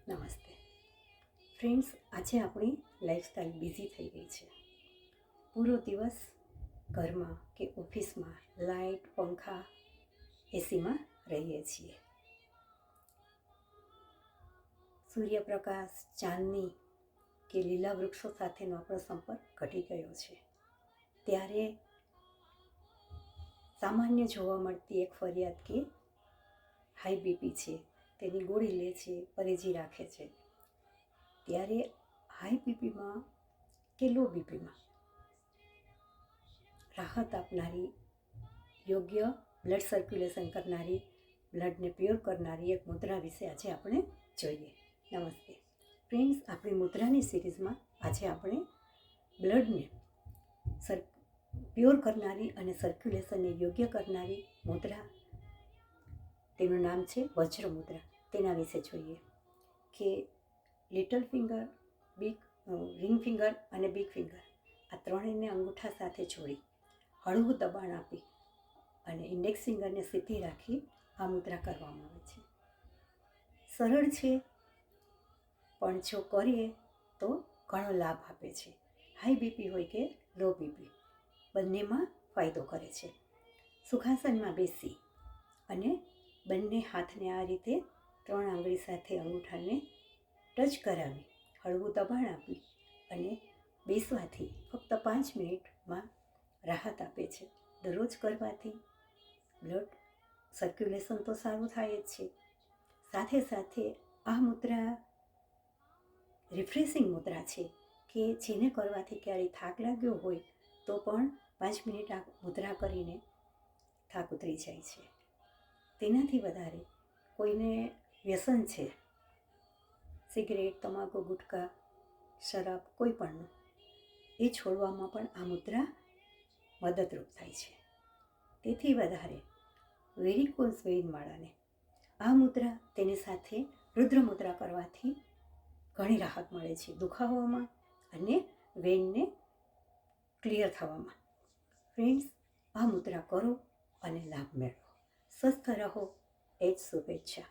નમસ્તે ફ્રેન્ડ્સ, આજે આપણી લાઈફસ્ટાઈલ બિઝી થઈ ગઈ છે. પૂરો દિવસ ઘરમાં કે ઓફિસમાં લાઇટ, પંખા, એસીમાં રહીએ છીએ. સૂર્યપ્રકાશ, ચાંદની કે લીલા વૃક્ષો સાથેનો આપણો સંપર્ક ઘટી ગયો છે. ત્યારે સામાન્ય જોવા મળતી એક ફરિયાદ કે હાઈ બીપી છે, તેની ગોળી લે છે, પરેજી રાખે છે. ત્યારે હાઈ બીપીમાં કે લો બીપીમાં રાહત આપનારી, યોગ્ય બ્લડ સર્ક્યુલેશન કરનારી, બ્લડને પ્યોર કરનારી એક મુદ્રા વિશે આજે આપણે જોઈએ. નમસ્તે ફ્રેન્ડ્સ, આપણી મુદ્રાની સિરીઝમાં આજે આપણે બ્લડને પ્યોર કરનારી અને સર્ક્યુલેશનને યોગ્ય કરનારી મુદ્રા, તેનું નામ છે વજ્ર મુદ્રા, તેના વિશે જોઈએ. કે લિટલ ફિંગર, રિંગ ફિંગર અને બિગ ફિંગર, આ ત્રણેયને અંગૂઠા સાથે જોડી હળવું દબાણ આપી અને ઇન્ડેક્સ ફિંગરને સીધી રાખી આ મુદ્રા કરવામાં આવે છે. સરળ છે, પણ જો કરીએ તો ઘણો લાભ આપે છે. હાઈ બીપી હોય કે લો બીપી, બંનેમાં ફાયદો કરે છે. સુખાસનમાં બેસી અને બંને હાથને આ રીતે 3 આંગળી સાથે અંગૂઠાને ટચ કરાવી હળવું દબાણ આપી અને બેસવાથી ફક્ત 5 મિનિટમાં રાહત આપે છે. દરરોજ કરવાથી બ્લડ સર્ક્યુલેશન તો સારું થાય જ છે, સાથે સાથે આ મુદ્રા રિફ્રેશિંગ મુદ્રા છે કે જેને કરવાથી ક્યારેય થાક લાગ્યો હોય તો પણ 5 મિનિટ આ મુદ્રા કરીને થાક ઉતરી જાય છે. તેનાથી વધારે કોઈને વ્યસન છે, સિગરેટ, તમાકુ, ગુટકા, શરાબ, કોઈ પણનું, એ છોડવામાં પણ આ મુદ્રા મદદરૂપ થાય છે. તેથી વધારે વેરિકોઝ વેઇનવાળાને આ મુદ્રા, તેની સાથે રુદ્ર મુદ્રા કરવાથી ઘણી રાહત મળે છે, દુખાવામાં અને વેઇનને ક્લિયર થવામાં. ફ્રેન્ડ્સ, આ મુદ્રા કરો અને લાભ મેળવો. સ્વસ્થ રહો, એ જ શુભેચ્છા.